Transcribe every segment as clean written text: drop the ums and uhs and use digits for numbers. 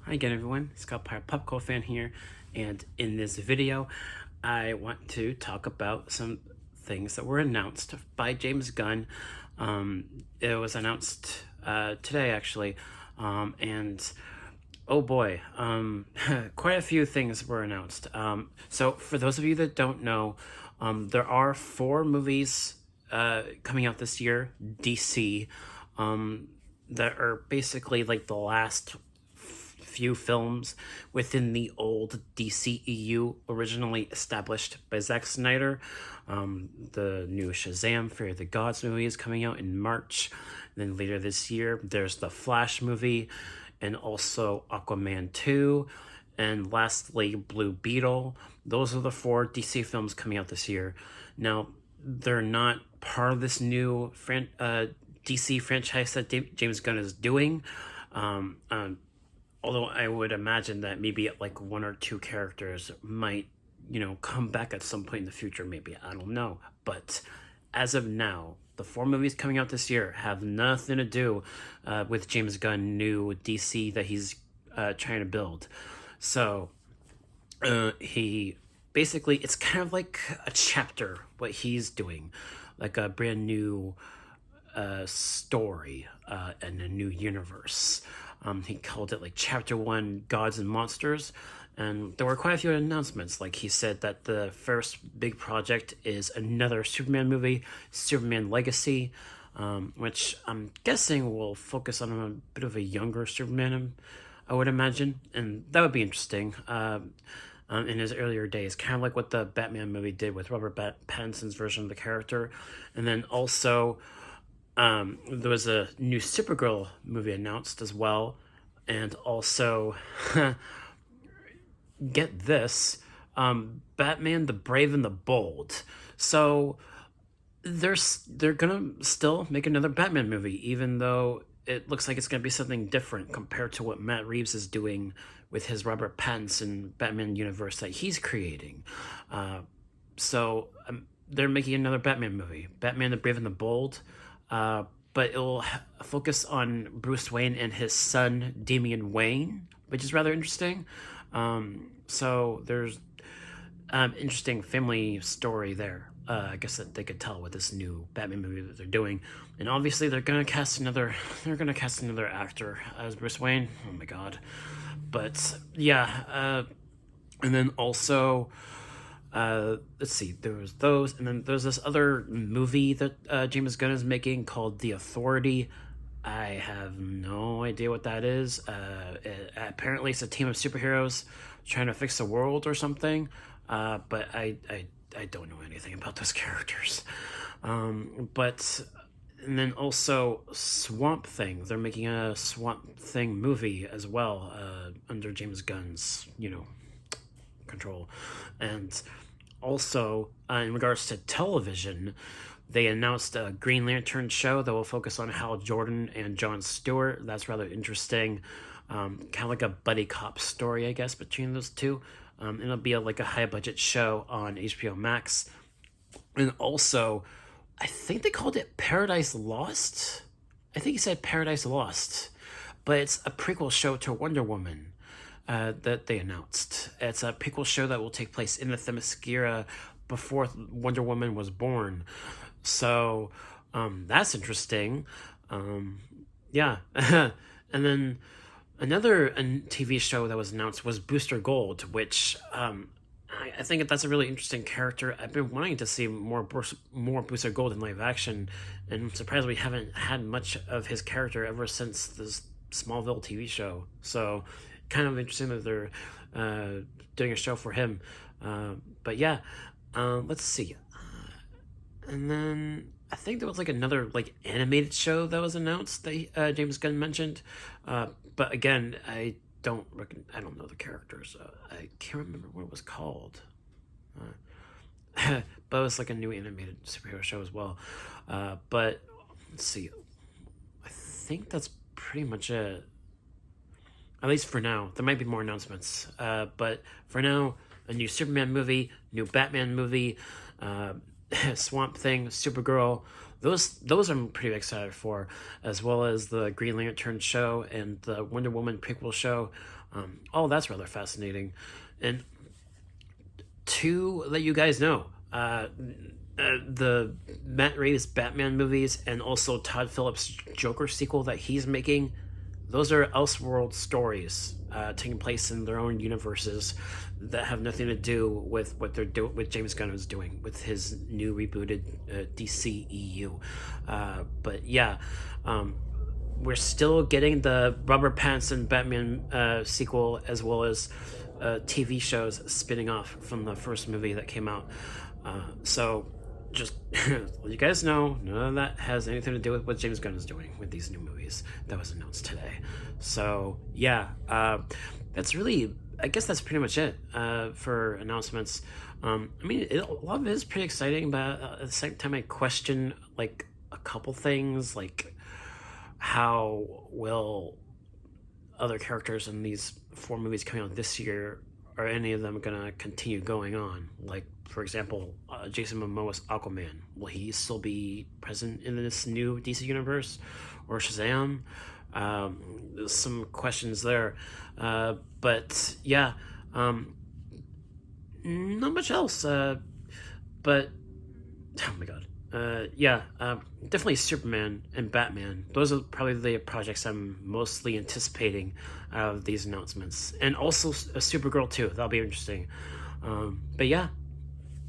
Hi again everyone, Scott Pyre Popcorn fan here, and in this video I want to talk about some things that were announced by James Gunn. It was announced today actually, and oh boy, quite a few things were announced. So for those of you that don't know, there are 4 movies coming out this year, DC, that are basically like the last few films within the old DCEU originally established by Zack Snyder. The new Shazam! Fear of the Gods movie is coming out in March. And then later this year, there's the Flash movie and also Aquaman 2. And lastly, Blue Beetle. Those are the 4 DC films coming out this year. Now, they're not part of this new DC franchise that James Gunn is doing. Although I would imagine that maybe like 1 or 2 characters might, come back at some point in the future. Maybe, I don't know. But as of now, the 4 movies coming out this year have nothing to do with James Gunn new DC that he's trying to build. So he basically, it's kind of like a chapter what he's doing, like a brand new story and a new universe. He called it like Chapter 1 Gods and Monsters. And there were quite a few announcements. Like he said that the first big project is another Superman movie, Superman Legacy, which I'm guessing will focus on a bit of a younger Superman, I would imagine. And that would be interesting. In his earlier days, kind of like what the Batman movie did with Robert Pattinson's version of the character. And then also, there was a new Supergirl movie announced as well. And also, get this, Batman the Brave and the Bold. So they're gonna still make another Batman movie, even though it looks like it's gonna be something different compared to what Matt Reeves is doing with his Robert Pattinson Batman universe that he's creating. So they're making another Batman movie, Batman the Brave and the Bold, but it'll focus on Bruce Wayne and his son Damian Wayne, which is rather interesting. So there's interesting family story there. I guess that they could tell with this new Batman movie that they're doing, and obviously they're gonna cast another actor as Bruce Wayne. Oh my god! But yeah, and then also, let's see, there was those, and then there's this other movie that James Gunn is making called The Authority. I have no idea what that is. Apparently, it's a team of superheroes trying to fix the world or something. But I don't know anything about those characters. But and then also Swamp Thing. They're making a Swamp Thing movie as well, under James Gunn's control. And also, in regards to television, they announced a Green Lantern show that will focus on Hal Jordan and Jon Stewart. That's rather interesting. Kind of like a buddy cop story, I guess, between those two. It'll be like a high budget show on HBO Max. And also, I think they called it Paradise Lost. I think he said Paradise Lost. But it's a prequel show to Wonder Woman that they announced. It's a prequel show that will take place in the Themyscira before Wonder Woman was born. So that's interesting. Yeah. And then another TV show that was announced was Booster Gold, which I think that's a really interesting character. I've been wanting to see more Booster Gold in live action, and I'm surprised we haven't had much of his character ever since this Smallville TV show. So kind of interesting that they're doing a show for him. But yeah, let's see. And then I think there was like another like animated show that was announced that James Gunn mentioned. But again, I don't know the characters. I can't remember what it was called. But it was like a new animated superhero show as well. But let's see. I think that's pretty much it. At least for now. There might be more announcements. But for now, a new Superman movie, new Batman movie, Swamp Thing, Supergirl. Those I'm pretty excited for, as well as the Green Lantern show and the Wonder Woman prequel show. Oh, that's rather fascinating. And to let you guys know, the Matt Reeves Batman movies and also Todd Phillips' Joker sequel that he's making, those are Elseworld stories taking place in their own universes that have nothing to do with what they're doing, what James Gunn is doing with his new rebooted DCEU. But yeah, we're still getting the Robert Pattinson Batman sequel, as well as TV shows spinning off from the first movie that came out. So just let you guys know, none of that has anything to do with what James Gunn is doing with these new movies that was announced today. So yeah, that's really, I guess that's pretty much it for announcements. I mean, a lot of it is pretty exciting, but at the same time, I question like a couple things, like how will other characters in these 4 movies coming out this year, are any of them gonna continue going on? Like, for example, Jason Momoa's Aquaman, will he still be present in this new DC universe, or Shazam? There's some questions there, but yeah, not much else. But oh my god. Yeah, definitely Superman and Batman. Those are probably the projects I'm mostly anticipating out of these announcements. And also Supergirl too. That'll be interesting. But yeah,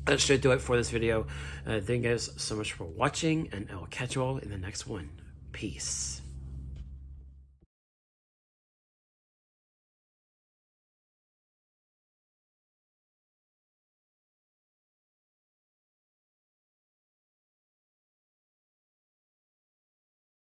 that should do it for this video. Thank you guys so much for watching, and I will catch you all in the next one. Peace.